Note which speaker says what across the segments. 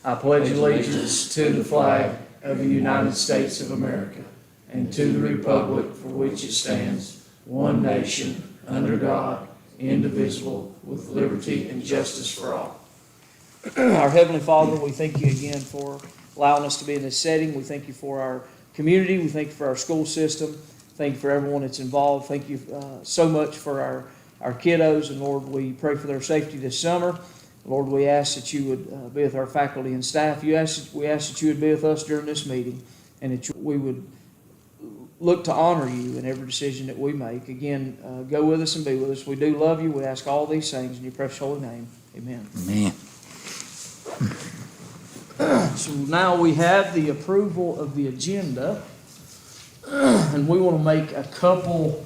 Speaker 1: I pledge allegiance to the flag of the United States of America and to the republic for which it stands, one nation, under God, indivisible, with liberty and justice for all. Our Heavenly Father, we thank you again for allowing us to be in this setting. We thank you for our community. We thank you for our school system. Thank you for everyone that's involved. Thank you so much for our kiddos. And Lord, we pray for their safety this summer. Lord, we ask that you would be with our faculty and staff. We ask that you would be with us during this meeting, and that we would look to honor you in every decision that we make. Again, go with us and be with us. We do love you. We ask all these things in your precious holy name. Amen.
Speaker 2: Amen.
Speaker 1: So now we have the approval of the agenda, and we want to make a couple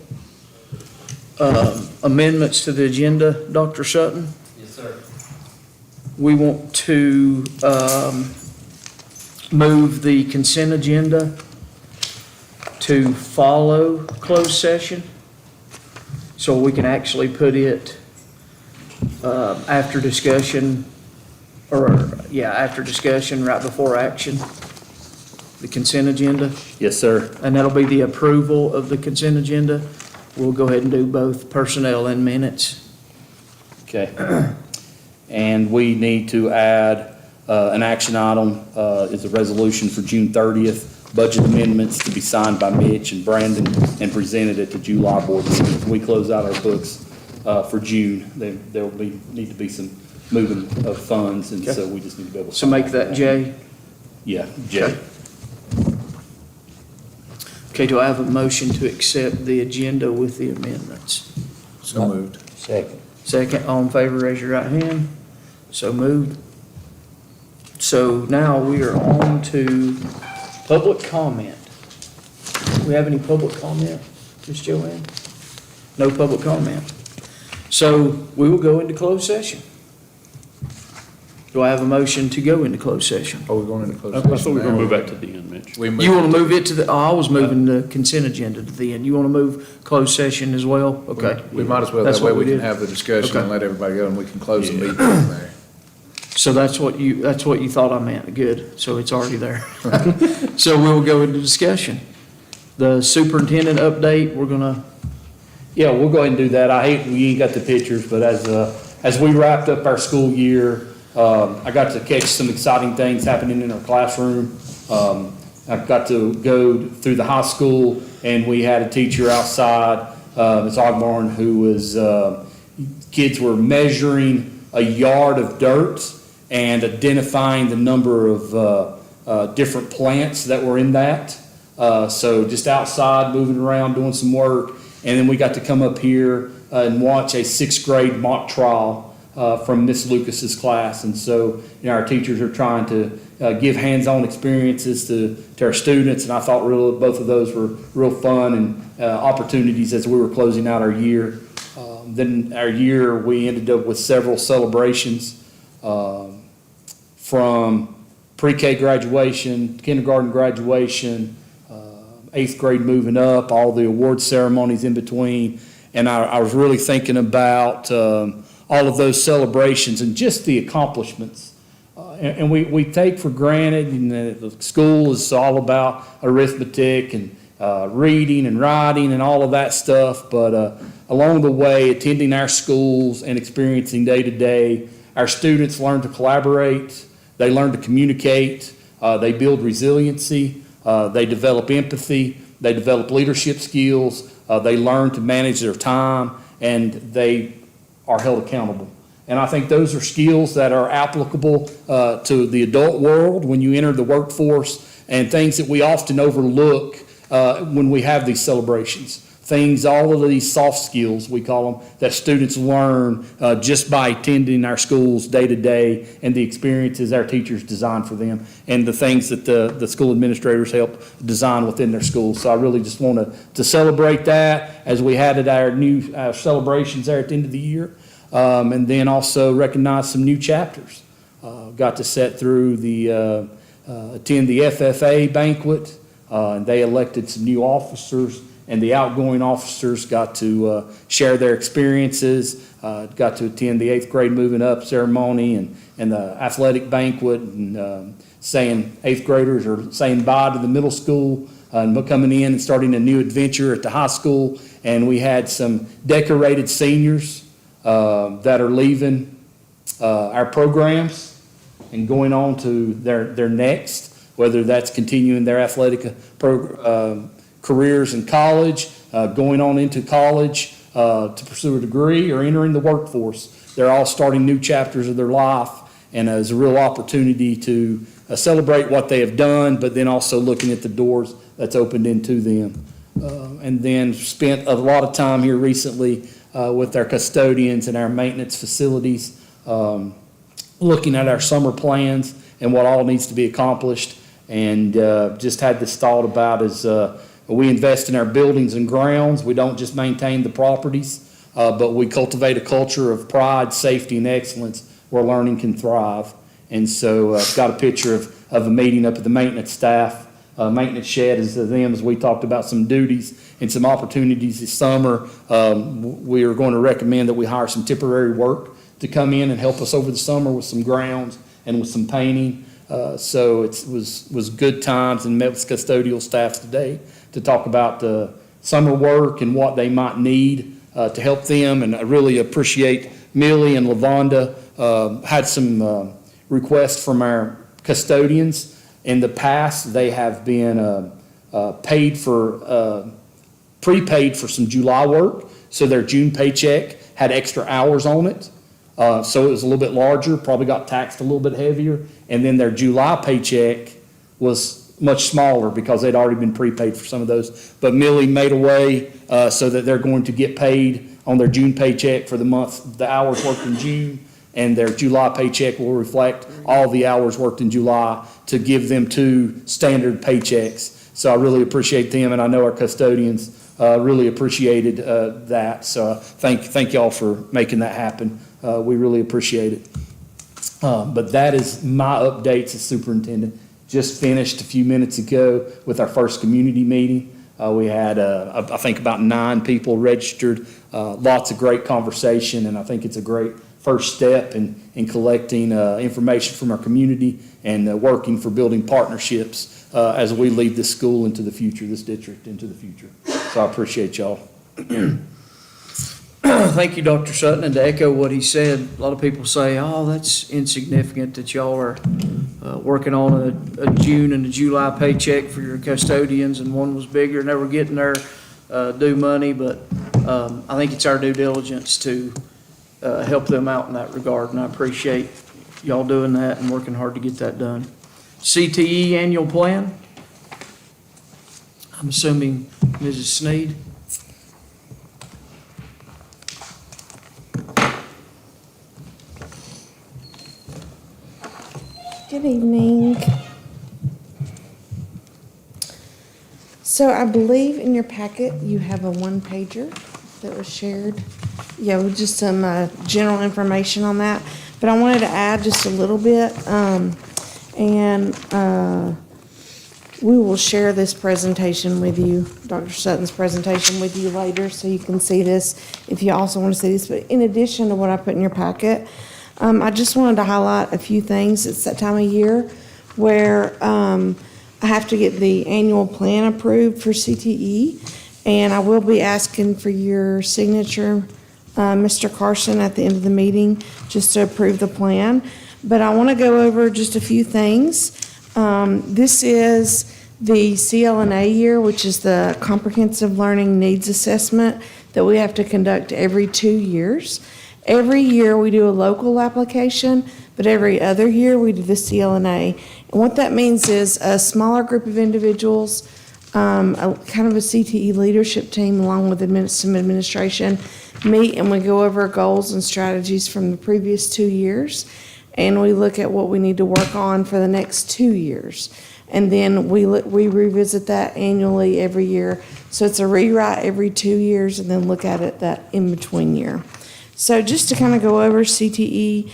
Speaker 1: amendments to the agenda, Dr. Sutton.
Speaker 3: Yes, sir.
Speaker 1: We want to move the consent agenda to follow closed session, so we can actually put it after discussion, after discussion, right before action, the consent agenda.
Speaker 3: Yes, sir.
Speaker 1: And that'll be the approval of the consent agenda. We'll go ahead and do both personnel and minutes.
Speaker 3: Okay. And we need to add an action item, is a resolution for June 30th, budget amendments to be signed by Mitch and Brandon and presented at the July board meeting. When we close out our books for June, there will need to be some moving of funds, and so we just need to be able to.
Speaker 1: So make that J.
Speaker 3: Yeah, J.
Speaker 1: Okay, do I have a motion to accept the agenda with the amendments?
Speaker 2: So moved.
Speaker 3: Second.
Speaker 1: Second, all in favor, raise your right hand. So moved. So now we are on to public comment. Do we have any public comment, Ms. Joanne? No public comment. So we will go into closed session. Do I have a motion to go into closed session?
Speaker 2: Are we going into closed
Speaker 3: I
Speaker 2: session?
Speaker 3: thought we were going to
Speaker 2: now?
Speaker 3: move back to the end, Mitch.
Speaker 2: We
Speaker 1: You want to move it to the, I was moving the consent agenda to the end. You want to move closed session as well? Okay.
Speaker 2: We might as well,
Speaker 1: That's
Speaker 2: that way
Speaker 1: what we
Speaker 2: we can
Speaker 1: did.
Speaker 2: have the discussion and
Speaker 1: Okay.
Speaker 2: let everybody go, and we can close the meeting from there.
Speaker 1: So that's what you thought I meant. Good. So it's already there. So we'll go into discussion. The superintendent update, we're gonna,
Speaker 3: Yeah, we'll go ahead and do that. I hate we ain't got the pictures, but as we wrapped up our school year, I got to catch some exciting things happening in our classroom. I got to go through the high school, and we had a teacher outside, Ms. Ogborn, who was, kids were measuring a yard of dirt and identifying the number of different plants that were in that. So just outside, moving around, doing some work. And then we got to come up here and watch a sixth grade mock trial from Miss Lucas's class. And so, our teachers are trying to give hands-on experiences to our students. And I thought both of those were real fun and opportunities as we were closing out our year. Then our year, we ended up with several celebrations from pre-K graduation, kindergarten graduation, 8th grade moving up, all the award ceremonies in between. And I was really thinking about all of those celebrations and just the accomplishments. And we take for granted, and the school is all about arithmetic and reading and writing and all of that stuff. But along the way, attending our schools and experiencing day to day, our students learn to collaborate, they learn to communicate, they build resiliency, they develop empathy, they develop leadership skills, they learn to manage their time, and they are held accountable. And I think those are skills that are applicable to the adult world when you enter the workforce, and things that we often overlook when we have these celebrations. All of these soft skills, we call them, that students learn just by attending our schools day to day, and the experiences our teachers design for them, and the things that the school administrators help design within their schools. So I really just want to celebrate that as we had at our new celebrations there at the end of the year, and then also recognize some new chapters. Got to sit through attend the FFA banquet, and they elected some new officers and the outgoing officers got to share their experiences, got to attend the 8th grade moving up ceremony and the athletic banquet, and saying 8th graders are saying bye to the middle school and coming in and starting a new adventure at the high school. And we had some decorated seniors that are leaving our programs and going on to their next, whether that's continuing their athletic careers in college, going on into college to pursue a degree, or entering the workforce. They're all starting new chapters of their life, and it's a real opportunity to celebrate what they have done, but then also looking at the doors that's opened into them. And then spent a lot of time here recently with our custodians and our maintenance facilities, looking at our summer plans and what all needs to be accomplished. And just had this thought about as we invest in our buildings and grounds, we don't just maintain the properties, but we cultivate a culture of pride, safety, and excellence where learning can thrive. And so I've got a picture of a meeting up at the maintenance staff. Maintenance shed is them, as we talked about some duties and some opportunities this summer. We are going to recommend that we hire some temporary work to come in and help us over the summer with some grounds and with some painting. So it was good times, and met with custodial staff today to talk about the summer work and what they might need to help them. And I really appreciate Millie and LaVonda. Had some requests from our custodians. In the past, they have been prepaid for some July work, so their June paycheck had extra hours on it. So it was a little bit larger, probably got taxed a little bit heavier, and then their July paycheck was much smaller because they'd already been prepaid for some of those. But Millie made a way so that they're going to get paid on their June paycheck for the hours worked in June, and their July paycheck will reflect all the hours worked in July to give them 2 standard paychecks. So I really appreciate them, and I know our custodians really appreciated that. So thank y'all for making that happen. We really appreciate it. But that is my updates as superintendent. Just finished a few minutes ago with our first community meeting. We had, I think, about 9 people registered, lots of great conversation, and I think it's a great first step in collecting information from our community and working for building partnerships as we lead this school into the future, this district into the future. So I appreciate y'all.
Speaker 1: Thank you, Dr. Sutton. And to echo what he said, a lot of people say, oh, that's insignificant that y'all are working on a June and a July paycheck for your custodians, and one was bigger and they were getting their due money. But I think it's our due diligence to help them out in that regard, and I appreciate y'all doing that and working hard to get that done. CTE annual plan. I'm assuming Mrs. Sneed.
Speaker 4: Good evening. So I believe in your packet you have a one-pager that was shared. Yeah, with just some general information on that. But I wanted to add just a little bit. We will share this presentation with you, Dr. Sutton's presentation with you later, so you can see this if you also want to see this. But in addition to what I put in your packet, I just wanted to highlight a few things. It's that time of year where I have to get the annual plan approved for CTE, and I will be asking for your signature, Mr. Carson, at the end of the meeting, just to approve the plan. But I want to go over just a few things. This is the CLNA year, which is the Comprehensive Learning Needs Assessment that we have to conduct every 2 years. Every year we do a local application, but every other year we do the CLNA. And what that means is a smaller group of individuals, kind of a CTE leadership team along with some administration, meet and we go over goals and strategies from the previous 2 years. And we look at what we need to work on for the next 2 years. And then we revisit that annually every year. So it's a rewrite every 2 years and then look at it that in-between year. So just to kind of go over CTE,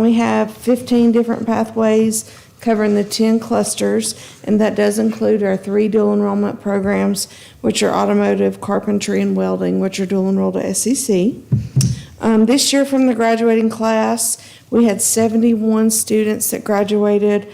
Speaker 4: we have 15 different pathways covering the 10 clusters, and that does include our 3 dual enrollment programs, which are automotive, carpentry, and welding, which are dual enrolled at SEC. This year from the graduating class, we had 71 students that graduated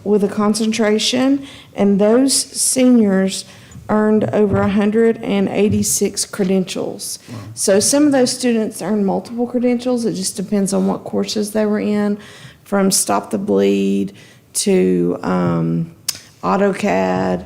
Speaker 4: with a concentration, and those seniors earned over 186 credentials. So some of those students earned multiple credentials. It just depends on what courses they were in, from Stop the Bleed to AutoCAD,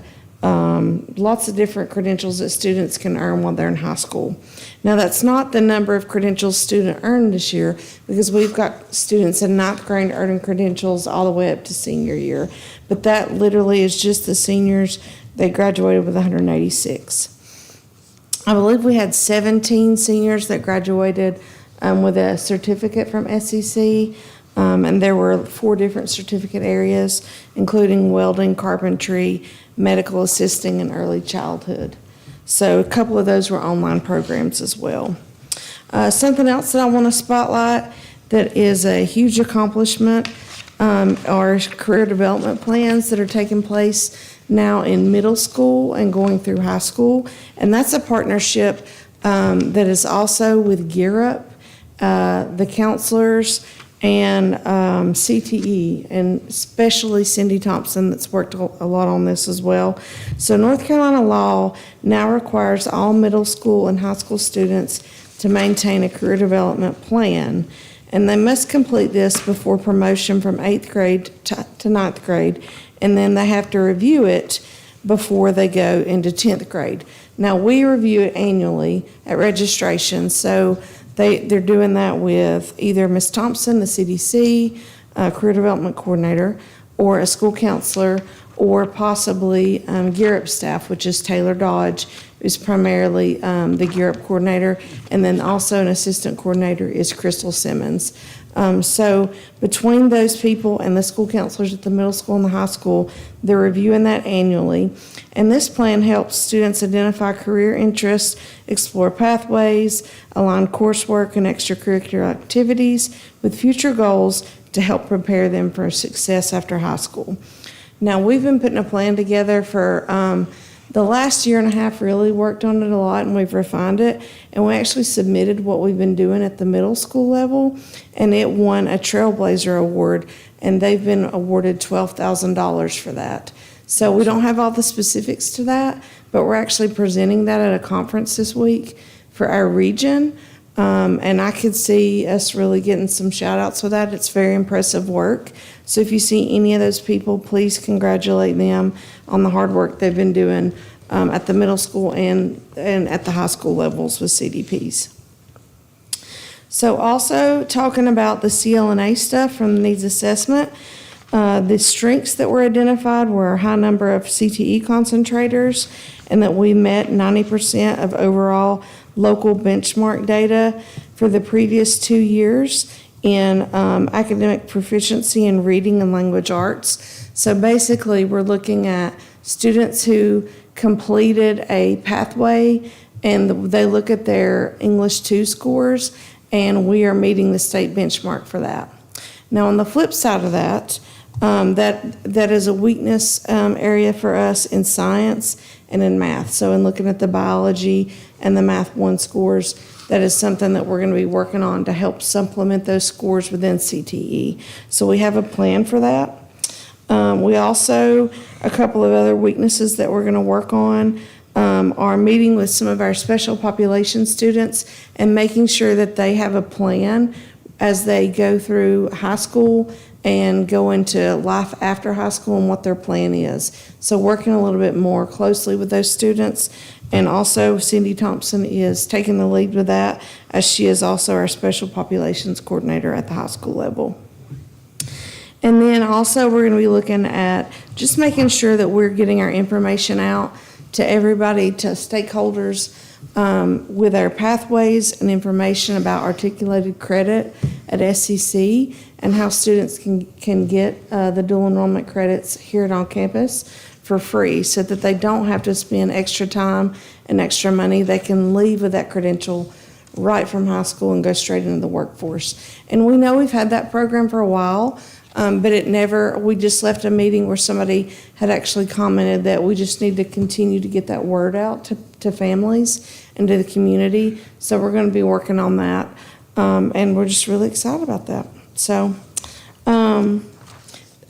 Speaker 4: lots of different credentials that students can earn while they're in high school. Now, that's not the number of credentials student earned this year, because we've got students in 9th grade earning credentials all the way up to senior year. But that literally is just the seniors. They graduated with 186. I believe we had 17 seniors that graduated with a certificate from SEC. And there were 4 different certificate areas, including welding, carpentry, medical assisting, and early childhood. So a couple of those were online programs as well. Something else that I want to spotlight that is a huge accomplishment are career development plans that are taking place now in middle school and going through high school. And that's a partnership that is also with Gear Up, the counselors, and CTE, and especially Cindy Thompson, that's worked a lot on this as well. So North Carolina law now requires all middle school and high school students to maintain a career development plan, and they must complete this before promotion from 8th grade to 9th grade, and then they have to review it before they go into 10th grade. Now, we review it annually at registration, so they're doing that with either Ms. Thompson, the CDC, Career Development Coordinator, or a school counselor, or possibly Gear Up staff, which is Taylor Dodge, who's primarily the Gear Up coordinator, and then also an assistant coordinator is Crystal Simmons. So between those people and the school counselors at the middle school and the high school, they're reviewing that annually. And this plan helps students identify career interests, explore pathways, align coursework and extracurricular activities with future goals to help prepare them for success after high school. Now, we've been putting a plan together for the last year and a half, really worked on it a lot, and we've refined it. And we actually submitted what we've been doing at the middle school level, and it won a Trailblazer Award, and they've been awarded $12,000 for that. So we don't have all the specifics to that, but we're actually presenting that at a conference this week for our region. And I could see us really getting some shout outs for that. It's very impressive work. So if you see any of those people, please congratulate them on the hard work they've been doing at the middle school and at the high school levels with CDPs. So also talking about the CLNA stuff from the needs assessment, the strengths that were identified were a high number of CTE concentrators, and that we met 90% of overall local benchmark data for the previous 2 years in academic proficiency in reading and language arts. So basically, we're looking at students who completed a pathway, and they look at their English 2 scores, and we are meeting the state benchmark for that. Now, on the flip side of that, that is a weakness area for us in science and in math. So in looking at the biology and the Math 1 scores, that is something that we're going to be working on to help supplement those scores within CTE. So we have a plan for that. We also, a couple of other weaknesses that we're going to work on are meeting with some of our special population students and making sure that they have a plan as they go through high school and go into life after high school and what their plan is. So working a little bit more closely with those students. And also Cindy Thompson is taking the lead with that, as she is also our special populations coordinator at the high school level. And then also we're going to be looking at just making sure that we're getting our information out to everybody, to stakeholders, with our pathways and information about articulated credit at SEC and how students can get the dual enrollment credits here at on campus for free, so that they don't have to spend extra time and extra money. They can leave with that credential right from high school and go straight into the workforce. And we know we've had that program for a while, But we just left a meeting where somebody had actually commented that we just need to continue to get that word out to families and to the community. So we're gonna be working on that. And we're just really excited about that. So,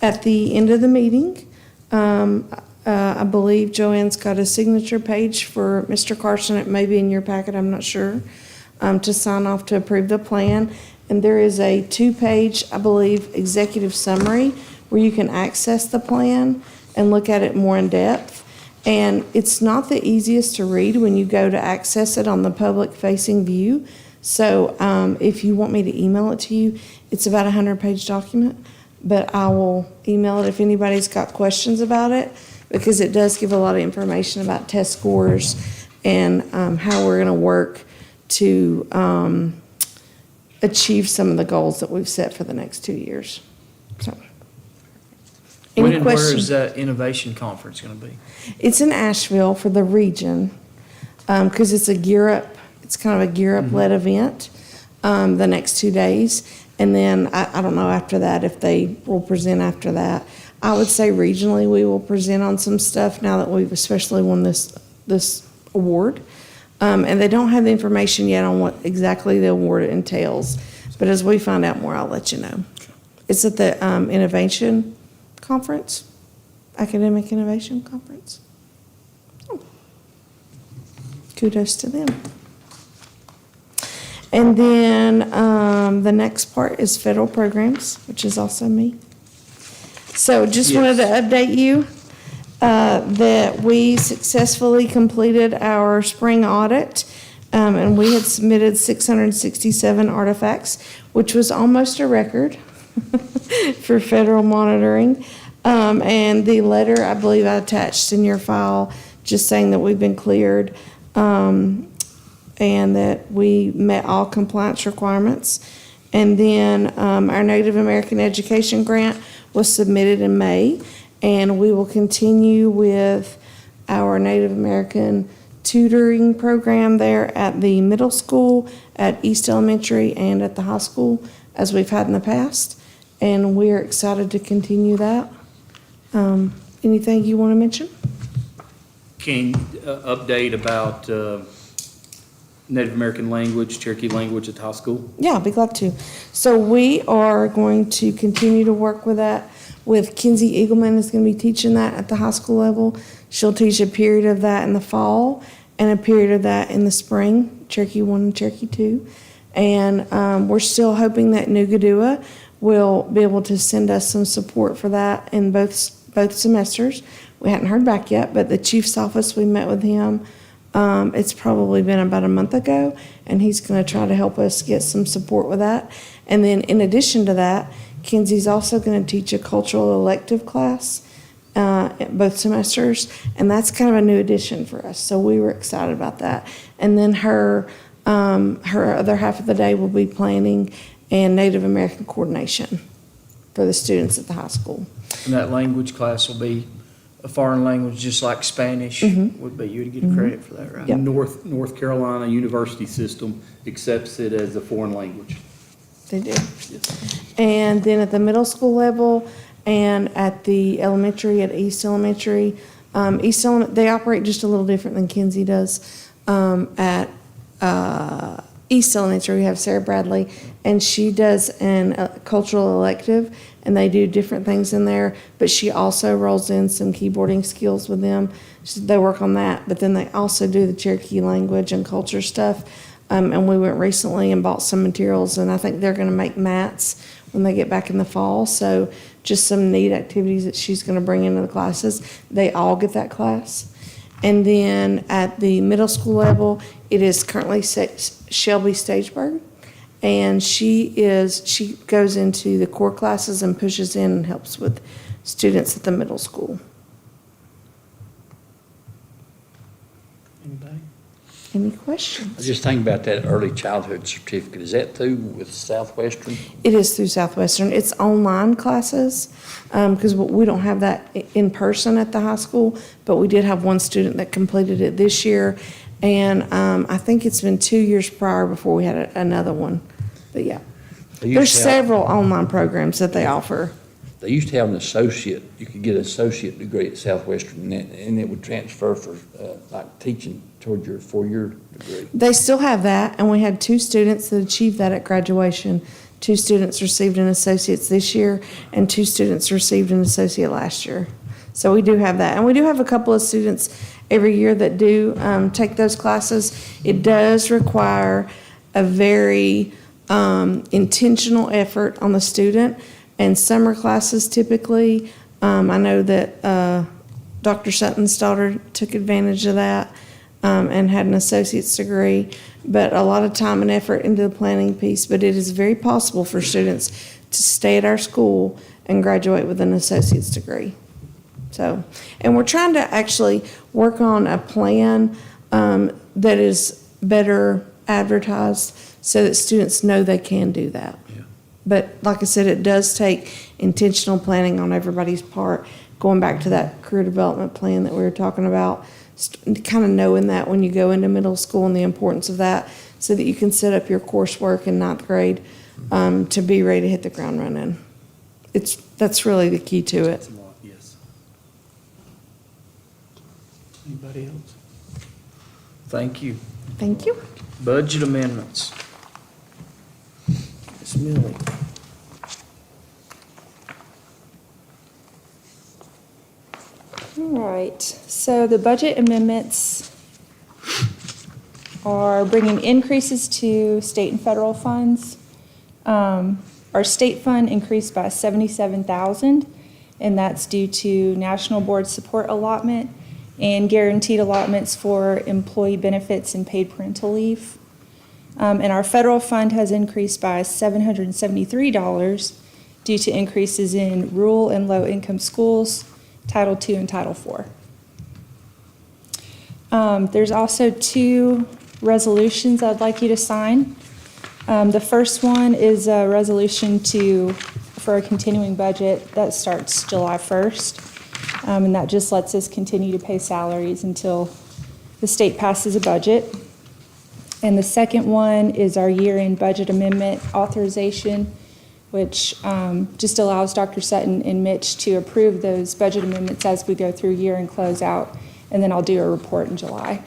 Speaker 4: at the end of the meeting, I believe Joanne's got a signature page for Mr. Carson. It may be in your packet, I'm not sure, to sign off to approve the plan. And there is a 2-page, I believe, executive summary where you can access the plan and look at it more in depth. And it's not the easiest to read when you go to access it on the public-facing view. So if you want me to email it to you, it's about a 100-page document, but I will email it if anybody's got questions about it, because it does give a lot of information about test scores and how we're going to work to achieve some of the goals that we've set for the next 2 years. So,
Speaker 1: When
Speaker 4: any
Speaker 1: and where
Speaker 4: questions?
Speaker 1: is that innovation conference gonna be?
Speaker 4: It's in Asheville for the region, because it's kind of a Gear Up led event, the next 2 days. And then I don't know after that if they will present after that. I would say regionally we will present on some stuff now that we've especially won this award. And they don't have the information yet on what exactly the award entails. But as we find out more, I'll let you know. It's at the Innovation Conference, Academic Innovation Conference. Oh. Kudos to them. And then the next part is federal programs, which is also me. So just wanted to update you that we successfully completed our spring audit, and we had submitted 667 artifacts, which was almost a record for federal monitoring. And the letter, I believe I attached in your file, just saying that we've been cleared, and that we met all compliance requirements. And then our Native American Education Grant was submitted in May, and we will continue with our Native American tutoring program there at the middle school, at East Elementary, and at the high school, as we've had in the past. And we're excited to continue that. Anything you want to mention?
Speaker 3: Can update about Native American language, Cherokee language at the high school?
Speaker 4: Yeah, I'll be glad to. So we are going to continue to work with that. With Kinsey Eagleman is going to be teaching that at the high school level. She'll teach a period of that in the fall and a period of that in the spring, Cherokee 1 and Cherokee 2. And we're still hoping that Nugadua will be able to send us some support for that in both semesters. We hadn't heard back yet, but the chief's office, we met with him. It's probably been about a month ago, and he's going to try to help us get some support with that. And then in addition to that, Kinsey's also going to teach a cultural elective class both semesters, and that's kind of a new addition for us. So we were excited about that. And then her other half of the day will be planning and Native American coordination for the students at the high school.
Speaker 1: And that language class will be a foreign language, just like Spanish would be. You would get credit for that, right?
Speaker 4: Yep.
Speaker 3: North Carolina university system accepts it as a foreign language.
Speaker 4: They do. And then at the middle school level and at the elementary, at East Elementary, they operate just a little different than Kinsey does. At East Elementary, we have Sarah Bradley, and she does a cultural elective, and they do different things in there, but she also rolls in some keyboarding skills with them. They work on that, but then they also do the Cherokee language and culture stuff. And we went recently and bought some materials, and I think they're going to make mats when they get back in the fall. So just some neat activities that she's going to bring into the classes. They all get that class. And then at the middle school level, it is currently Shelby Stageberg, and she goes into the core classes and pushes in and helps with students at the middle school.
Speaker 1: Anybody?
Speaker 4: Any
Speaker 5: I
Speaker 4: questions?
Speaker 5: was just thinking about that early childhood certificate. Is that through with Southwestern?
Speaker 4: It is through Southwestern. It's online classes, because we don't have that in person at the high school, but we did have one student that completed it this year. And I think it's been 2 years prior before we had another one. But yeah, there's several online programs that they offer.
Speaker 5: they used to have an associate, you could get an associate degree at Southwestern, and it would transfer for, like, teaching toward your four-year degree.
Speaker 4: They still have that, and we had 2 students that achieved that at graduation. 2 students received an associate's this year, and 2 students received an associate last year. So we do have that, and we do have a couple of students every year that do take those classes. It does require a very intentional effort on the student, and summer classes typically, I know that Dr. Sutton's daughter took advantage of that and had an associate's degree, but a lot of time and effort into the planning piece. But it is very possible for students to stay at our school and graduate with an associate's degree. So, and we're trying to actually work on a plan that is better advertised so that students know they can do that.
Speaker 5: Yeah.
Speaker 4: But like I said, it does take intentional planning on everybody's part, going back to that career development plan that we were talking about, kind of knowing that when you go into middle school and the importance of that so that you can set up your coursework in 9th grade to be ready to hit the ground running. That's really the key to it.
Speaker 3: Yes. Anybody else? Thank you.
Speaker 4: Thank you.
Speaker 1: Budget amendments. Ms. Millie.
Speaker 6: All right, so the budget amendments are bringing increases to state and federal funds. Our state fund increased by $77,000, and that's due to national board support allotment and guaranteed allotments for employee benefits and paid parental leave. And our federal fund has increased by $773 due to increases in rural and low-income schools, Title II and Title IV. There's also 2 resolutions I'd like you to sign. The first one is a resolution for a continuing budget that starts July 1st. And that just lets us continue to pay salaries until the state passes a budget. And the second one is our year-end budget amendment authorization, which just allows Dr. Sutton and Mitch to approve those budget amendments as we go through year-end closeout, and then I'll do a report in July.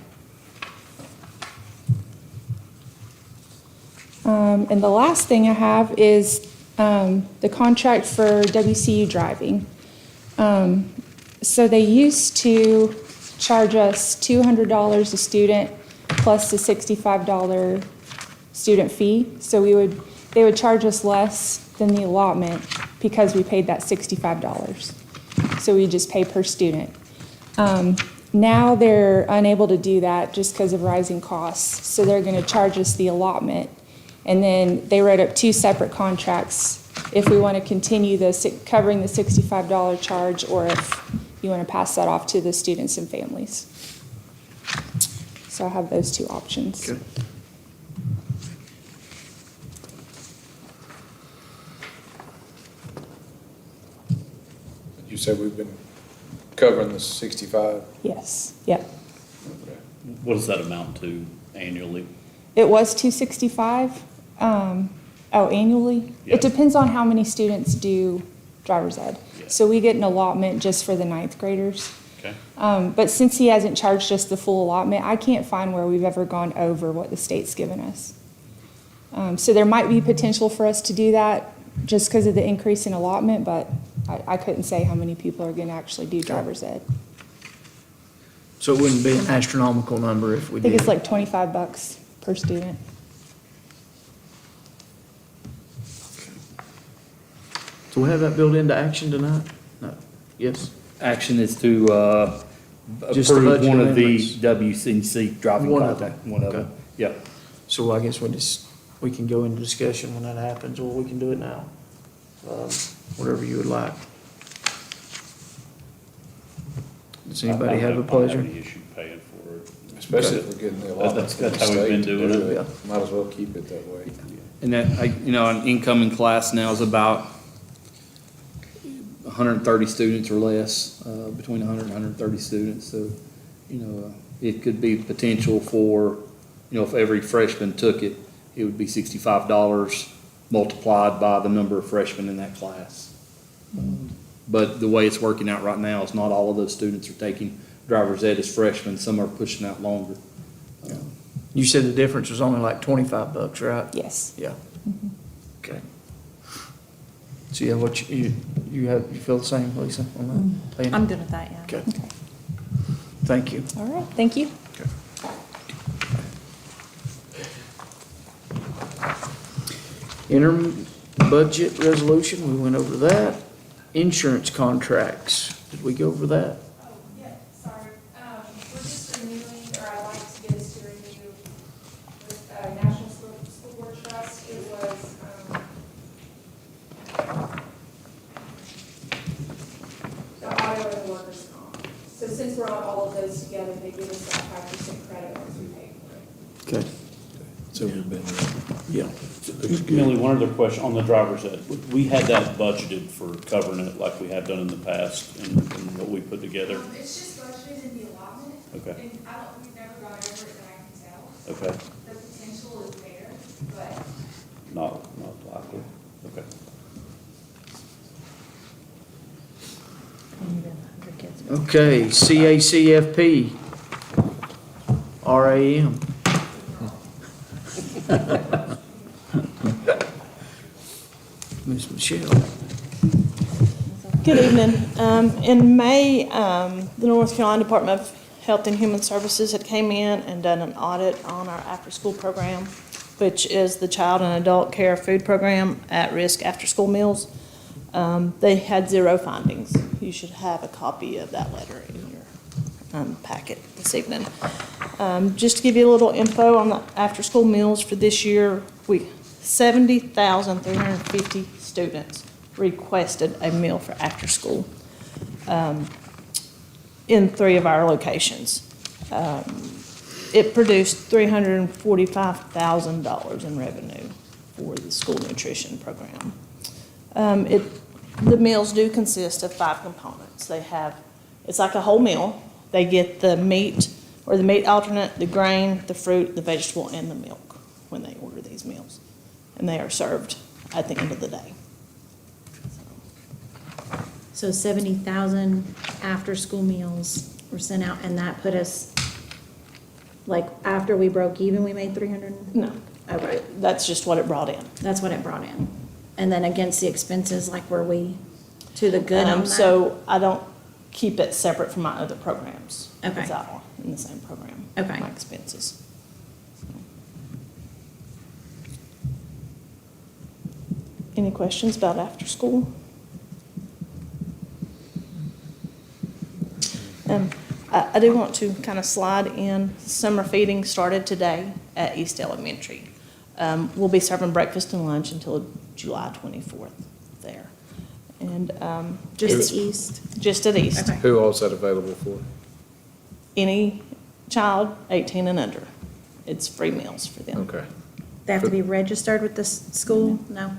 Speaker 6: And the last thing I have is the contract for WCU driving. So they used to charge us $200 a student plus the $65 student fee. So they would charge us less than the allotment because we paid that $65. So we just pay per student. Now they're unable to do that just because of rising costs. So they're going to charge us the allotment. And then they wrote up 2 separate contracts if we want to continue covering the $65 charge, or if you want to pass that off to the students and families. So I have those 2 options.
Speaker 1: Okay.
Speaker 2: You said we've been covering the 65?
Speaker 6: Yes, yep.
Speaker 7: What does that amount to annually?
Speaker 6: It was $265, annually.
Speaker 7: Yeah.
Speaker 6: It depends on how many students do driver's ed.
Speaker 7: Yeah.
Speaker 6: So we get an allotment just for the 9th graders.
Speaker 7: Okay.
Speaker 6: But since he hasn't charged us the full allotment, I can't find where we've ever gone over what the state's given us. So there might be potential for us to do that just because of the increase in allotment, but I couldn't say how many people are going to actually do driver's ed.
Speaker 1: So it wouldn't be an astronomical number if we
Speaker 6: I
Speaker 1: did.
Speaker 6: think it's like $25 per student.
Speaker 1: So we have that built into action tonight? No. Yes?
Speaker 3: Action is to
Speaker 1: Just the
Speaker 3: approve
Speaker 1: budget
Speaker 3: one of the
Speaker 1: amendments.
Speaker 3: WCNC driving
Speaker 1: One of
Speaker 3: contract.
Speaker 1: them.
Speaker 3: One of
Speaker 1: Okay.
Speaker 3: them, yep.
Speaker 1: So I guess we can go into discussion when that happens, or we can do it now. Whatever you would like. Does anybody have a
Speaker 7: I don't
Speaker 1: pleasure?
Speaker 7: have any issue paying for it.
Speaker 2: Especially if we're getting the allotments from the
Speaker 7: That's how we've been
Speaker 2: state to
Speaker 7: doing
Speaker 2: do
Speaker 7: it.
Speaker 2: it. Might as well keep it that way.
Speaker 3: And that, an incoming class now is about 130 students or less, between 100 and 130 students. So, it could be potential for, if every freshman took it, it would be $65 multiplied by the number of freshmen in that class. But the way it's working out right now is not all of those students are taking driver's ed as freshmen. Some are pushing out longer.
Speaker 1: You said the difference was only like $25, right?
Speaker 6: Yes.
Speaker 1: Yeah. Okay. So yeah, what you feel the same, Lisa, on that? Paying-
Speaker 8: I'm good with that, yeah.
Speaker 1: Okay. Thank you.
Speaker 6: All right, thank you.
Speaker 1: Interim budget resolution, we went over that. Insurance contracts, did we go over that?
Speaker 6: Yeah, sorry. We're just renewing, or I'd like to get us to renew with National School Board Trust. It was, the auto and the workers' comp. So since we're on all of those together, they give us that 5% credit once we pay for it.
Speaker 1: Okay.
Speaker 2: So we've been,
Speaker 1: Yeah.
Speaker 7: Millie, one other question on the driver's ed. We had that budgeted for covering it like we have done in the past and what we put together.
Speaker 6: It's just budgeted in the allotment.
Speaker 7: Okay.
Speaker 6: And we've never gone over it that I can tell.
Speaker 7: Okay,
Speaker 6: The potential is there, but
Speaker 7: not likely. Okay.
Speaker 1: Okay, CACFP, RAM. Ms. Michelle.
Speaker 9: Good evening. In May, the North Carolina Department of Health and Human Services had came in and done an audit on our after-school program, which is the child and adult care food program at risk after-school meals. They had 0 findings. You should have a copy of that letter in your packet this evening. Just to give you a little info on the after-school meals for this year, 70,350 students requested a meal for after school in 3 of our locations. It produced $345,000 in revenue for the school nutrition program. The meals do consist of 5 components. It's like a whole meal. They get the meat or the meat alternate, the grain, the fruit, the vegetable, and the milk when they order these meals. And they are served at the end of the day.
Speaker 8: So 70,000 after-school meals were sent out, and that put us, like, after we broke even, we made 300?
Speaker 9: No,
Speaker 8: Okay,
Speaker 9: that's just what it brought in.
Speaker 8: that's what it brought in. And then against the expenses, like, were we to the good on that?
Speaker 9: So I don't keep it separate from my other programs.
Speaker 8: Okay.
Speaker 9: It's all in the same program.
Speaker 8: Okay.
Speaker 9: My expenses. Any questions about after school? I do want to kind of slide in, summer feeding started today at East Elementary. We'll be serving breakfast and lunch until July 24th there. And
Speaker 8: Just the east?
Speaker 9: just at East.
Speaker 8: Okay.
Speaker 2: who all's that available for?
Speaker 9: Any child 18 and under, it's free meals for them.
Speaker 2: Okay,
Speaker 8: They have to be registered with this school? No?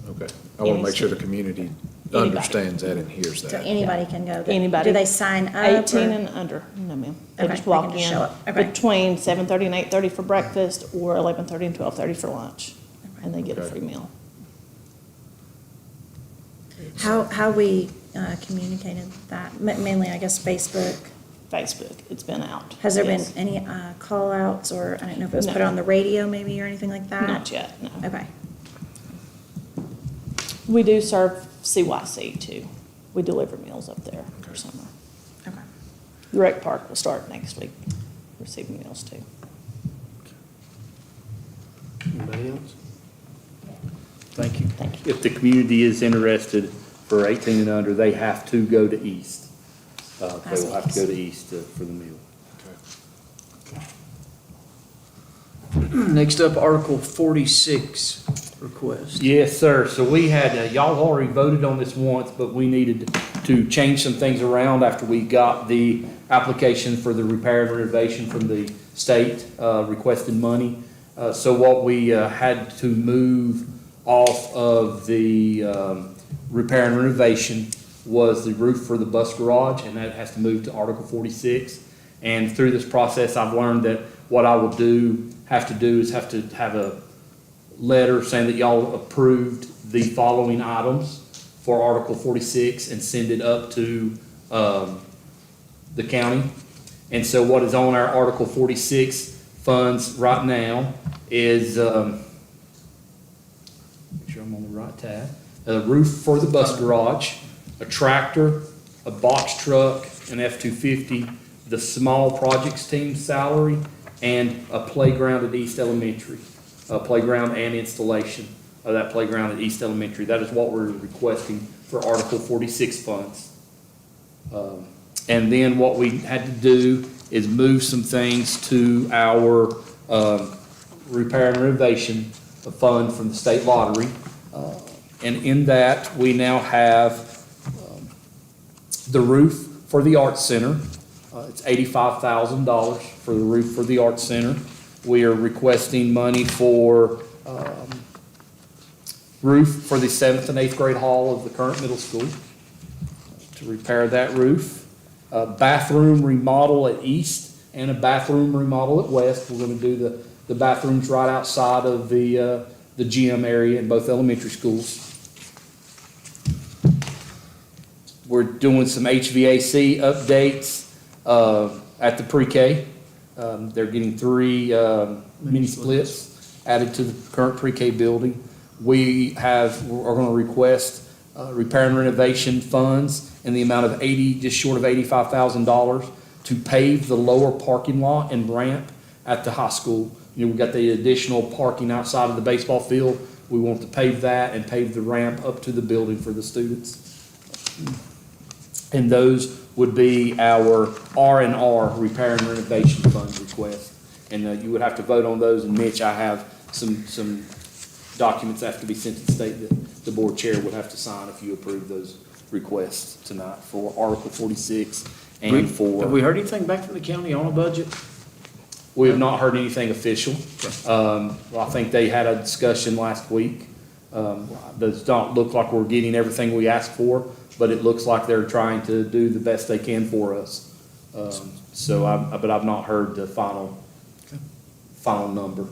Speaker 2: okay. I want to make sure the community
Speaker 9: Anybody.
Speaker 2: understands that and hears
Speaker 8: So
Speaker 2: that.
Speaker 8: anybody can go?
Speaker 9: Anybody.
Speaker 8: Do they sign up?
Speaker 9: 18
Speaker 8: or-
Speaker 9: and under, no ma'am. They
Speaker 8: Okay,
Speaker 9: just
Speaker 8: they
Speaker 9: walk
Speaker 8: can just
Speaker 9: in
Speaker 8: show up. Okay.
Speaker 9: between 7:30 and 8:30 for breakfast or 11:30 and 12:30 for lunch. And they get a
Speaker 2: Okay.
Speaker 9: free meal.
Speaker 8: How we communicated that? Mainly, I guess, Facebook.
Speaker 9: Facebook, it's been out.
Speaker 8: Has there been
Speaker 9: Yes.
Speaker 8: any call outs, or I don't know if it was
Speaker 9: No.
Speaker 8: put on the radio maybe or anything like that?
Speaker 9: Not yet, no.
Speaker 8: Okay.
Speaker 9: We do serve CYC too. We deliver meals up there for summer.
Speaker 8: Okay.
Speaker 9: The rec park will start next week, receiving meals too.
Speaker 3: Anybody else? Thank you.
Speaker 9: Thank you.
Speaker 3: If the community is interested for 18 and under, they have to go to East. They will have to go to East for the meal.
Speaker 1: Next up, Article 46 request.
Speaker 3: Yes, sir. So we had, y'all already voted on this once, but we needed to change some things around after we got the application for the repair and renovation from the state requested money. So what we had to move off of the repair and renovation was the roof for the bus garage, and that has to move to Article 46. And through this process, I've learned that what I will have to do is have to have a letter saying that y'all approved the following items for Article 46 and send it up to the county. And so what is on our Article 46 funds right now is, make sure I'm on the right tab, a roof for the bus garage, a tractor, a box truck, an F-250, the small projects team salary, and a playground at East Elementary, a playground and installation of that playground at East Elementary. That is what we're requesting for Article 46 funds. And then what we had to do is move some things to our repair and renovation fund from the state lottery. And in that, we now have the roof for the Arts Center. It's $85,000 for the roof for the Arts Center. We are requesting money for roof for the 7th and 8th grade hall of the current middle school to repair that roof. A bathroom remodel at East and a bathroom remodel at West. We're going to do the bathrooms right outside of the gym area in both elementary schools. We're doing some HVAC updates at the pre-K. They're getting 3 mini splits added to the current pre-K building. We are going to request repair and renovation funds in the amount of just short of $85,000 to pave the lower parking lot and ramp at the high school. You know, we've got the additional parking outside of the baseball field. We want to pave that and pave the ramp up to the building for the students. And those would be our R&R, repair and renovation fund request. And you would have to vote on those. And Mitch, I have some documents that have to be sent to the state that the board chair would have to sign if you approve those requests tonight for Article 46 and for.
Speaker 1: Have we heard anything back from the county on a budget?
Speaker 3: We have not heard anything official. I think they had a discussion last week. Does not look like we're getting everything we asked for, but it looks like they're trying to do the best they can for us. But I've not heard the final number.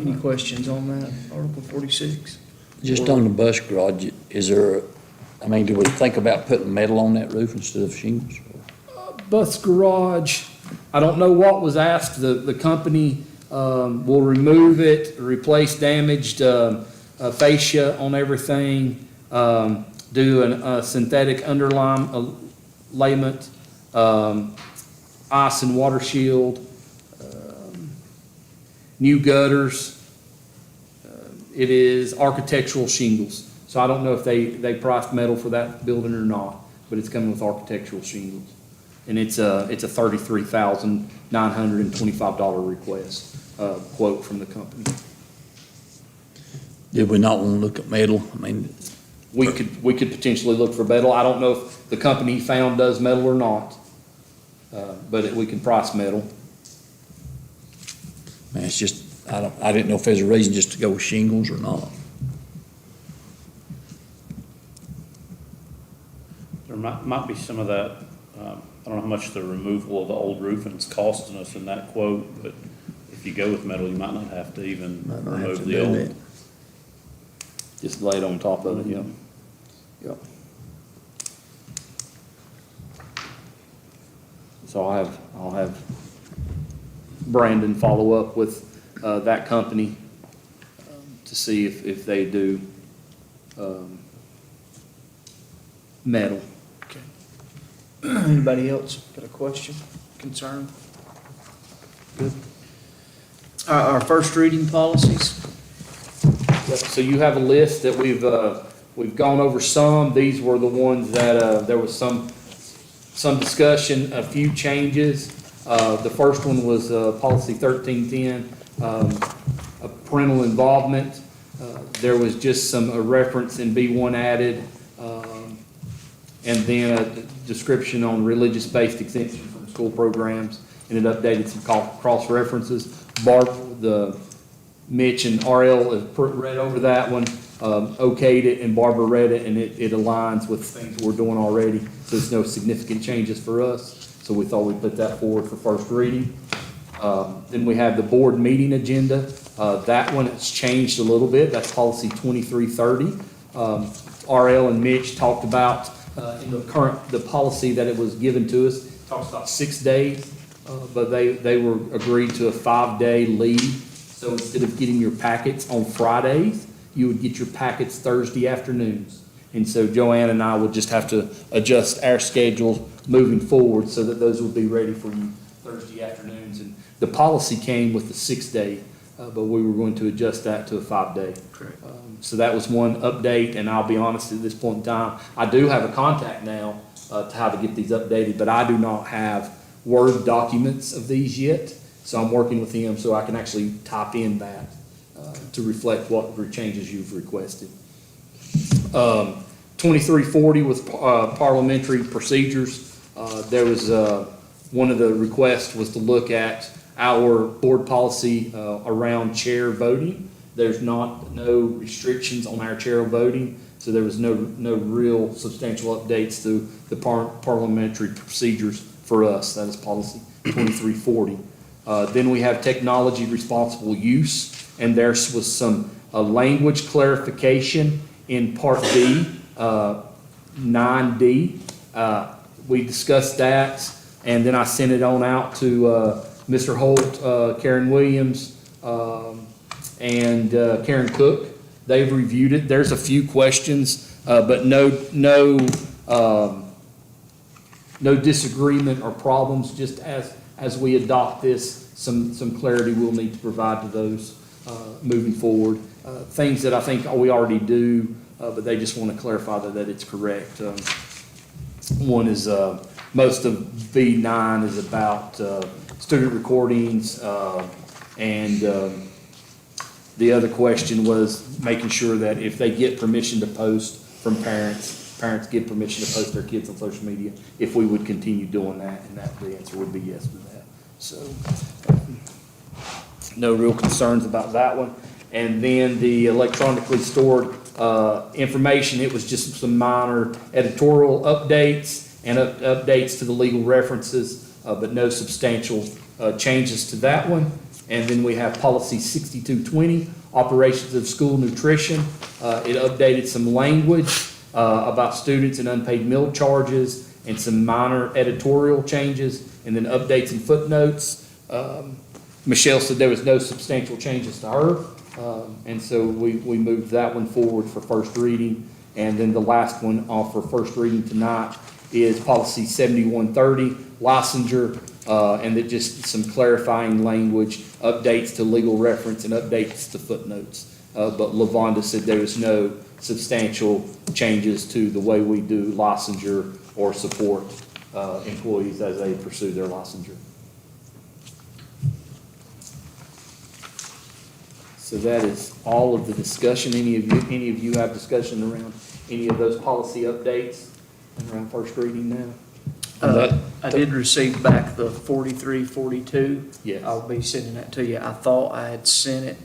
Speaker 1: Any questions on that, Article 46?
Speaker 5: Just on the bus garage, do we think about putting metal on that roof instead of shingles?
Speaker 3: Bus garage, I don't know what was asked. The company will remove it, replace damaged fascia on everything, do a synthetic underlayment, ice and water shield, new gutters. It is architectural shingles. So I don't know if they priced metal for that building or not, but it's coming with architectural shingles. And it's a $33,925 request, quote from the company.
Speaker 5: Did we not want to look at metal? I mean,
Speaker 3: We could potentially look for metal. I don't know if the company he found does metal or not, but we can price metal.
Speaker 5: man, it's just, I didn't know if there's a reason just to go with shingles or not.
Speaker 7: There might be some of that, I don't know how much the removal of the old roofing is costing us in that quote, but if you go with metal, you might not have to even
Speaker 5: Might not have
Speaker 7: remove
Speaker 5: to
Speaker 7: the
Speaker 5: do
Speaker 7: old.
Speaker 5: that.
Speaker 3: Just lay it on top of it, yeah. Yep. So I'll have Brandon follow up with that company to see if they do metal.
Speaker 1: Okay. Anybody else got a question, concern? Good. Our first reading policies?
Speaker 3: Yep, so you have a list that we've gone over some. These were the ones that there was some discussion, a few changes. The first one was policy 1310, parental involvement. There was just a reference in B1 added, and then a description on religious-based exemption from school programs, and it updated some cross references. Mitch and RL have read over that one, okayed it, and Barbara read it, and it aligns with things we're doing already. So there's no significant changes for us. So we thought we'd put that forward for first reading. Then we have the board meeting agenda. That one has changed a little bit. That's policy 2330. RL and Mitch talked about, in the policy that it was given to us, it talks about 6 days, but they were agreed to a 5-day leave. So instead of getting your packets on Fridays, you would get your packets Thursday afternoons. And so Joanne and I would just have to adjust our schedules moving forward so that those would be ready for you Thursday afternoons. And the policy came with the 6-day, but we were going to adjust that to a 5-day.
Speaker 1: Correct.
Speaker 3: So that was one update, and I'll be honest, at this point in time, I do have a contact now to how to get these updated, but I do not have Word documents of these yet. So I'm working with him so I can actually type in that to reflect what changes you've requested. 2340 with parliamentary procedures. There was, one of the requests was to look at our board policy around chair voting. There's no restrictions on our chair voting, so there was no real substantial updates to the parliamentary procedures for us. That is policy 2340. Then we have technology responsible use, and there was some language clarification in Part B, 9D. We discussed that, and then I sent it on out to Mr. Holt, Karen Williams, and Karen Cook. They've reviewed it. There's a few questions, but no disagreement or problems. Just as we adopt this, some clarity we'll need to provide to those moving forward. Things that I think we already do, but they just want to clarify that it's correct. One is most of B9 is about student recordings, and the other question was making sure that if they get permission to post from parents get permission to post their kids on social media, if we would continue doing that, and the answer would be yes to that. So no real concerns about that one. And then the electronically stored information, it was just some minor editorial updates and updates to the legal references, but no substantial changes to that one. And then we have policy 6220, operations of school nutrition. It updated some language about students and unpaid meal charges and some minor editorial changes, and then updates and footnotes. Michelle said there was no substantial changes to her, and so we moved that one forward for first reading. And then the last one for first reading tonight is policy 7130, licensure, and that just some clarifying language, updates to legal reference and updates to footnotes. But LaVonda said there was no substantial changes to the way we do licensure or support employees as they pursue their licensure. So that is all of the discussion. Any of you have discussion around any of those policy updates around first reading now?
Speaker 1: I did receive back the 4342.
Speaker 3: Yes.
Speaker 1: I'll be sending that to you. I thought I had sent it,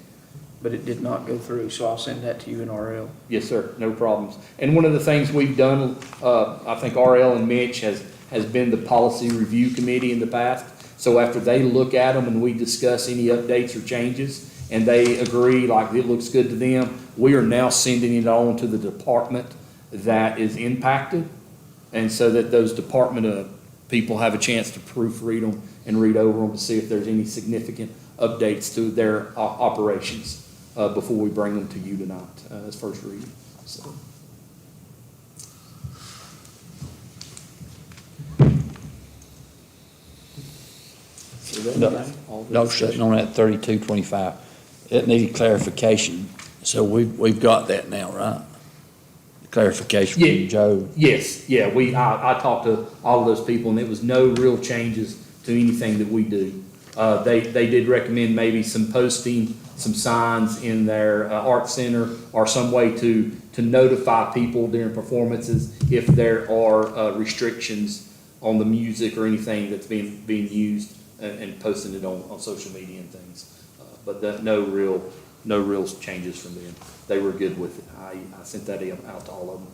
Speaker 1: but it did not go through, so I'll send that to you in RL.
Speaker 3: Yes, sir, no problems. And one of the things we've done, I think RL and Mitch has been the policy review committee in the past. So after they look at them and we discuss any updates or changes, and they agree like it looks good to them, we are now sending it on to the department that is impacted. And so that those department people have a chance to proofread them and read over them to see if there's any significant updates to their operations before we bring them to you tonight as first reading. So.
Speaker 5: Dr. Sutton, on that 3225, it needed clarification, so we've got that now, right? Clarification from Joe.
Speaker 3: Yes, yeah, I talked to all of those people, and it was no real changes to anything that we do. They did recommend maybe some posting, some signs in their art center, or some way to notify people during performances if there are restrictions on the music or anything that's being used, and posting it on social media and things. But no real changes from them. They were good with it. I sent that out to all of them.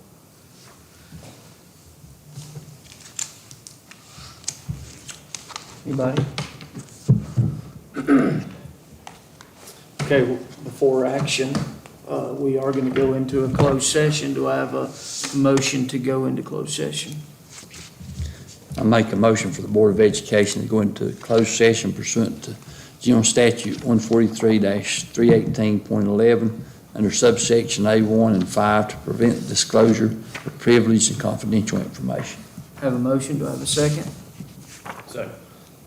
Speaker 1: Anybody? Okay, well, before action, we are going to go into a closed session. Do I have a motion to go into closed session?
Speaker 5: I make a motion for the Board of Education to go into closed session pursuant to General Statute 143-318.11 under subsection A1 and 5 to prevent disclosure of privileged and confidential information.
Speaker 1: Have a motion. Do I have a second?
Speaker 7: Second.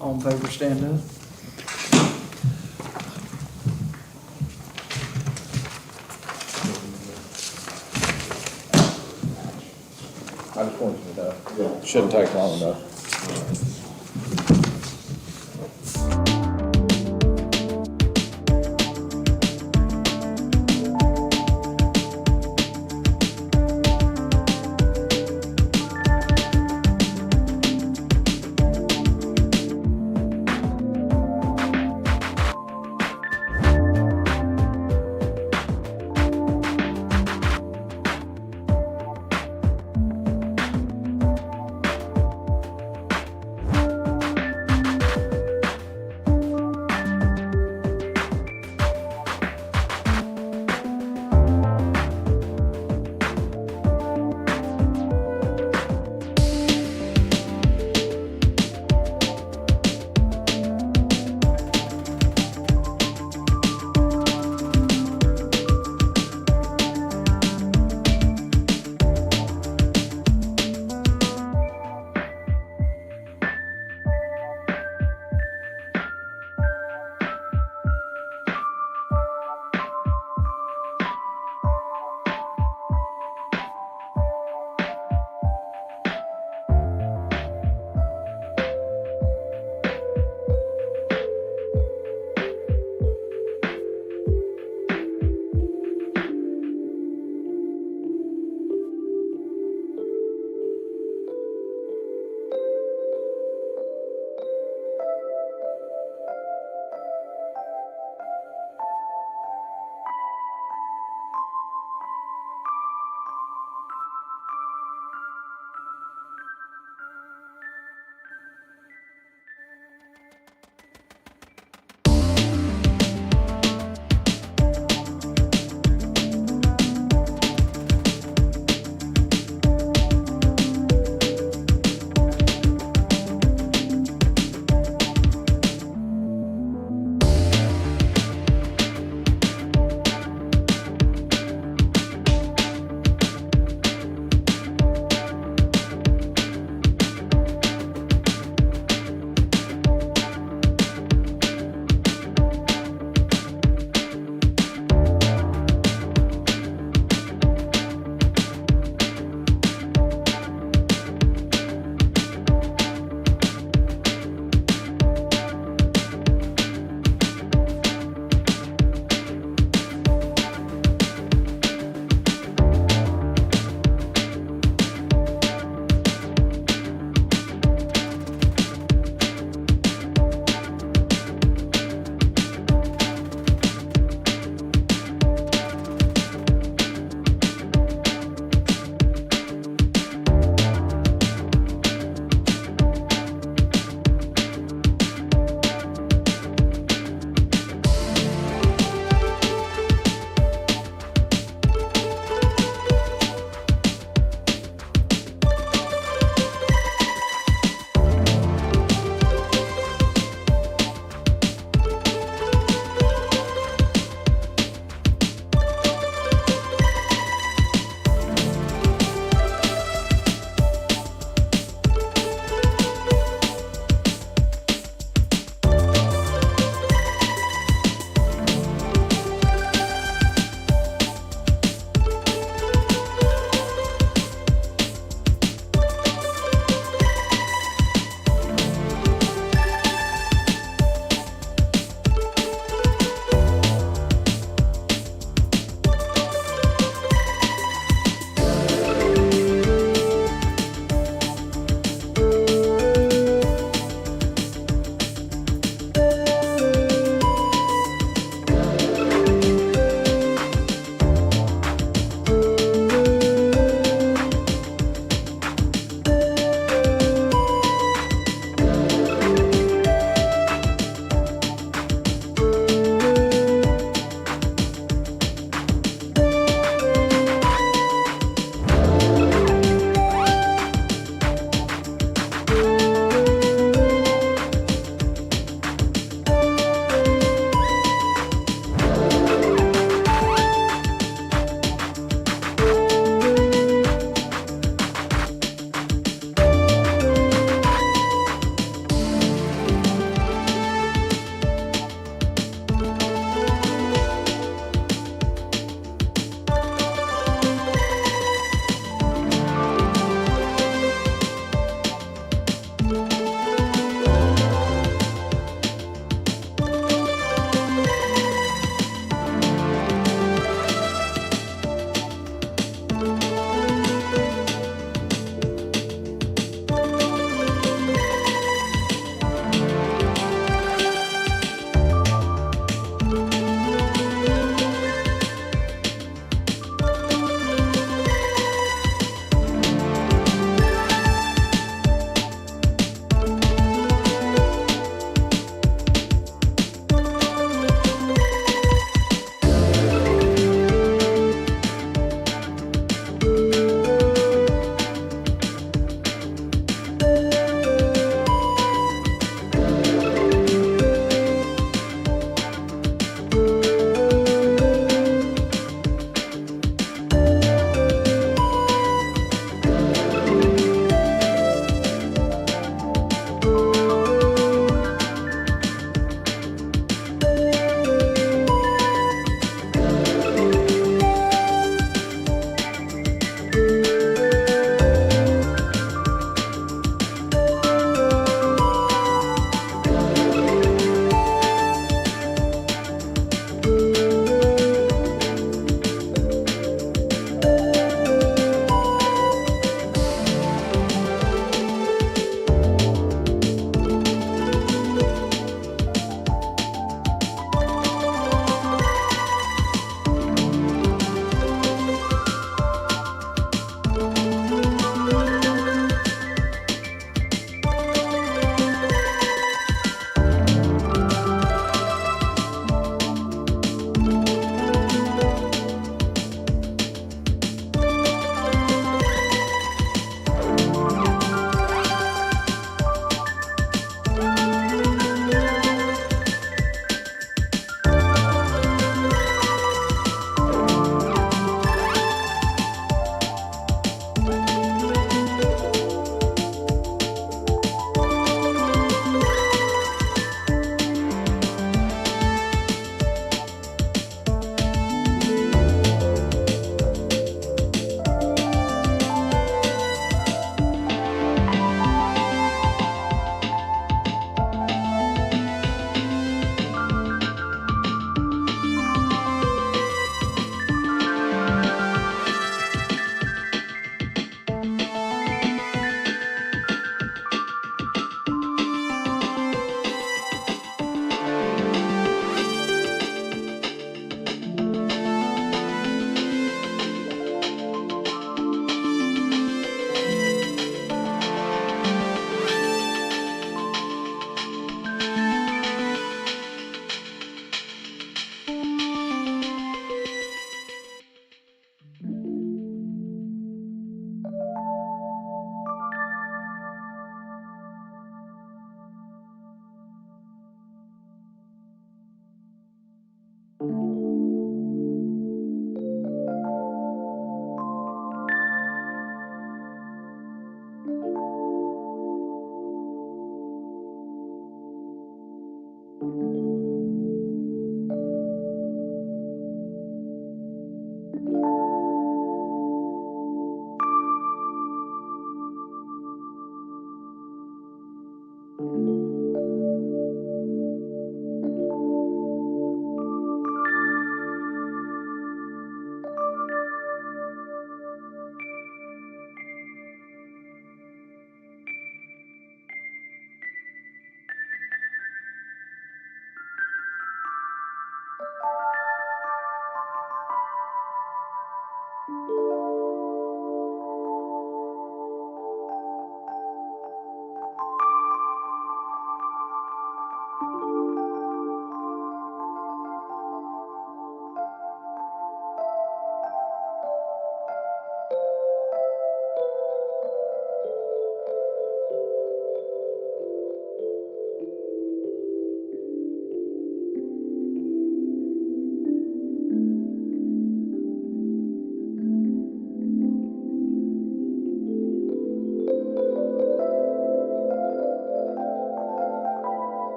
Speaker 1: All in favor, stand up.
Speaker 2: I just wanted to know. Shouldn't take long enough.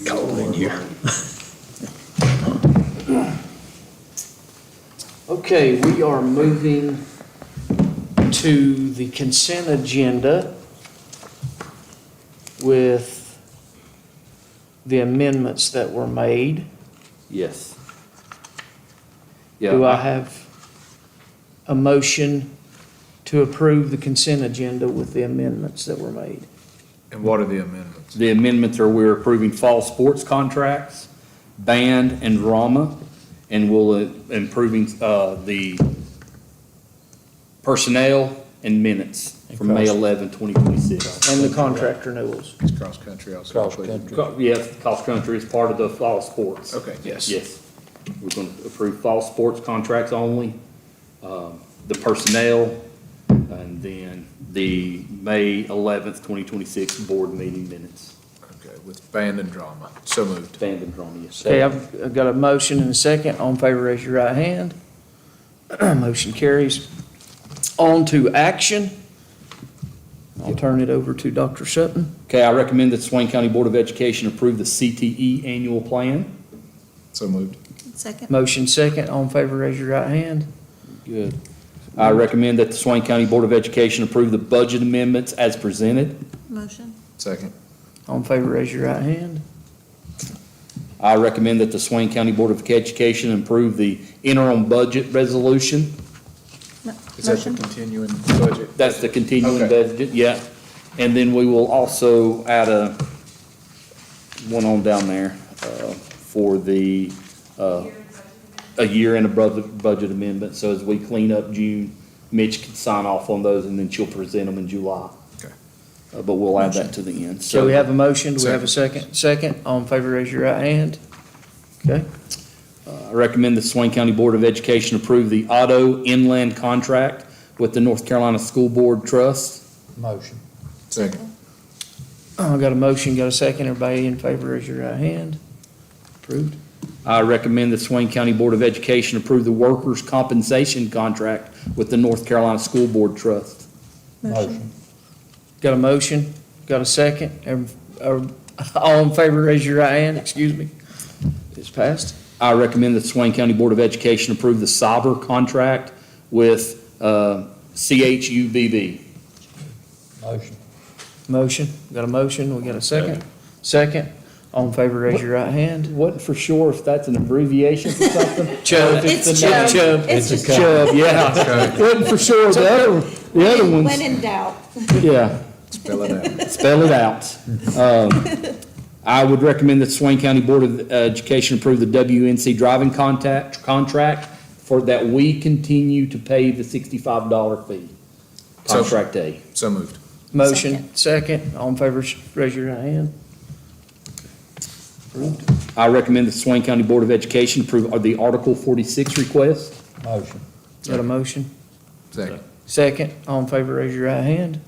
Speaker 5: Cold in here.
Speaker 1: Okay, we are moving to the consent agenda with the amendments that were made.
Speaker 3: Yes.
Speaker 1: Do I have a motion to approve the consent agenda with the amendments that were made?
Speaker 2: And what are the amendments?
Speaker 3: The amendments are we're approving fall sports contracts, band and drama, and we'll improving the personnel and minutes from May 11, 2026.
Speaker 1: And the contract renewals.
Speaker 2: It's cross-country also.
Speaker 5: Cross-country.
Speaker 3: Yes, cross-country is part of the fall sports.
Speaker 2: Okay.
Speaker 1: Yes.
Speaker 3: Yes. We're going to approve fall sports contracts only, the personnel, and then the May 11th, 2026 board meeting minutes.
Speaker 2: Okay, with band and drama. So moved.
Speaker 3: Band and drama, yes.
Speaker 1: Okay, I've got a motion and a second. All in favor, raise your right hand. Motion carries. On to action. I'll turn it over to Dr. Sutton.
Speaker 3: Okay, I recommend that Swain County Board of Education approve the CTE annual plan.
Speaker 2: So moved.
Speaker 8: Second.
Speaker 1: Motion second. All in favor, raise your right hand.
Speaker 3: Good. I recommend that the Swain County Board of Education approve the budget amendments as presented.
Speaker 8: Motion.
Speaker 2: Second.
Speaker 1: All in favor, raise your right hand.
Speaker 3: I recommend that the Swain County Board of Education approve the interim budget resolution.
Speaker 2: Is that the
Speaker 8: Motion.
Speaker 2: continuing budget?
Speaker 3: That's the continuing
Speaker 2: Okay.
Speaker 3: budget, yeah. And then we will also add one on down there, for the, a year and a budget amendment. So as we clean up June, Mitch can sign off on those and then she'll present them in July.
Speaker 2: Okay.
Speaker 3: But we'll add that to the end.
Speaker 1: So we have a motion. Do we have a second? Second. All in favor, raise your right hand. Okay.
Speaker 3: I recommend the Swain County Board of Education approve the auto inland contract with the North Carolina School Board Trust.
Speaker 5: Motion.
Speaker 2: Second.
Speaker 1: I got a motion, got a second. Everybody in favor, raise your right hand. Approved.
Speaker 3: I recommend the Swain County Board of Education approve the workers' compensation contract with the North Carolina School Board Trust.
Speaker 5: Motion.
Speaker 1: Got a motion, got a second. All in favor, raise your right hand. Excuse me. It's passed.
Speaker 3: I recommend the Swain County Board of Education approve the cyber contract with CHUBB.
Speaker 5: Motion.
Speaker 1: Motion, got a motion. We got a second. Second. All in favor, raise your right hand.
Speaker 3: Wasn't for sure if that's an abbreviation for something.
Speaker 1: Chubb.
Speaker 8: It's
Speaker 1: Chubb.
Speaker 8: Chubb. It's just
Speaker 3: Chubb, yeah. Wasn't for sure the other
Speaker 8: When
Speaker 3: ones,
Speaker 8: in doubt.
Speaker 3: yeah.
Speaker 2: Spell it out.
Speaker 3: Spell it out. I would recommend that Swain County Board of Education approve the WNC driving contract for that we continue to pay the $65 fee.
Speaker 2: So-
Speaker 3: Contract day.
Speaker 2: So moved.
Speaker 1: Motion, second. All in favor, raise your right hand.
Speaker 3: I recommend the Swain County Board of Education approve the Article 46 request.
Speaker 5: Motion.
Speaker 1: Got a motion?
Speaker 2: Second.
Speaker 1: Second. All in favor, raise your right hand.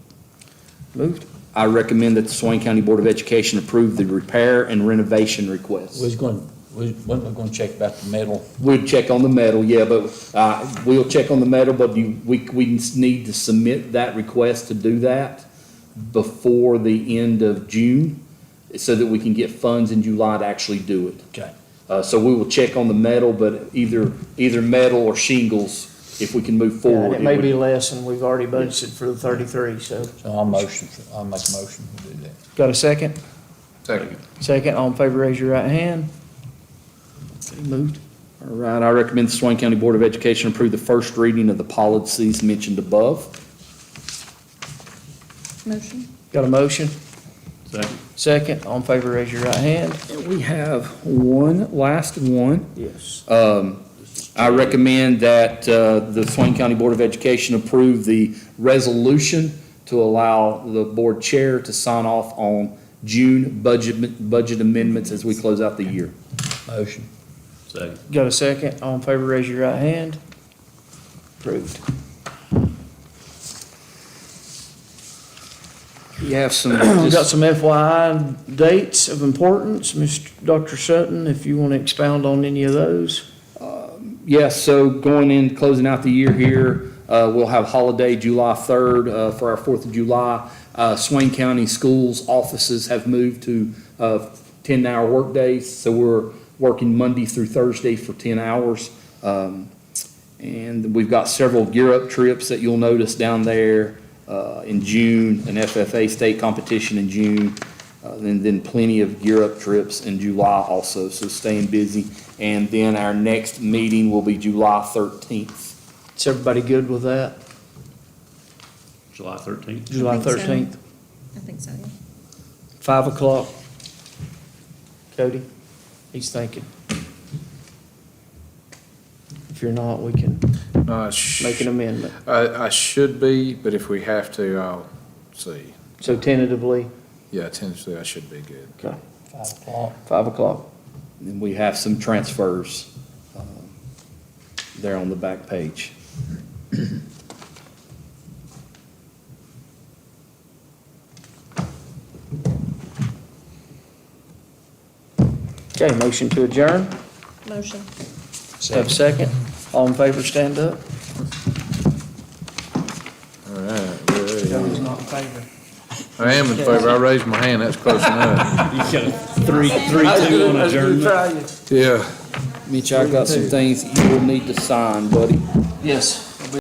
Speaker 1: Moved.
Speaker 3: I recommend that the Swain County Board of Education approve the repair and renovation request.
Speaker 5: Wasn't we gonna check about the metal?
Speaker 3: We'd check on the metal, yeah, but we'll check on the metal, but we need to submit that request to do that before the end of June, so that we can get funds in July to actually do it.
Speaker 5: Okay.
Speaker 3: So we will check on the metal, but either metal or shingles, if we can move forward.
Speaker 1: It may be less, and we've already budgeted for the 33, so.
Speaker 5: So I'll make a motion to do that.
Speaker 1: Got a second?
Speaker 2: Second.
Speaker 1: Second. All in favor, raise your right hand. Okay, moved.
Speaker 3: All right, I recommend the Swain County Board of Education approve the first reading of the policies mentioned above.
Speaker 8: Motion.
Speaker 1: Got a motion?
Speaker 3: Second.
Speaker 1: Second. All in favor, raise your right hand.
Speaker 3: And we have one, last one.
Speaker 1: Yes.
Speaker 3: I recommend that the Swain County Board of Education approve the resolution to allow the board chair to sign off on June budget amendments as we close out the year.
Speaker 5: Motion.
Speaker 7: Second.
Speaker 1: Got a second? All in favor, raise your right hand. Approved. You have some, we've got some FYI dates of importance. Dr. Sutton, if you want to expound on any of those.
Speaker 3: Yes, so going in, closing out the year here, we'll have holiday July 3rd for our 4th of July. Swain County Schools offices have moved to 10-hour workdays, so we're working Monday through Thursday for 10 hours. And we've got several Gear Up trips that you'll notice down there in June, an FFA state competition in June, and then plenty of Gear Up trips in July also, so staying busy. And then our next meeting will be July 13th. Is everybody good with that?
Speaker 7: July 13th?
Speaker 3: July
Speaker 8: I think so.
Speaker 3: 13th,
Speaker 8: I think so, yeah.
Speaker 3: 5 o'clock? Cody? He's thinking. If you're not, we can make an amendment.
Speaker 2: I should be, but if we have to, I'll see.
Speaker 3: So tentatively,
Speaker 2: Yeah, tentatively, I should be good.
Speaker 3: okay, 5 o'clock. And we have some transfers there on the back page. Okay, motion to adjourn.
Speaker 9: Motion.
Speaker 3: Have a second. All in favor, stand up.
Speaker 2: All right, we're ready.
Speaker 3: Joe's not in favor.
Speaker 2: I am in favor. I raised my hand. That's close enough.
Speaker 7: You got a 3-2 on adjournment?
Speaker 2: Yeah.
Speaker 3: Mitch, I got some things that you will need to sign, buddy.
Speaker 1: Yes.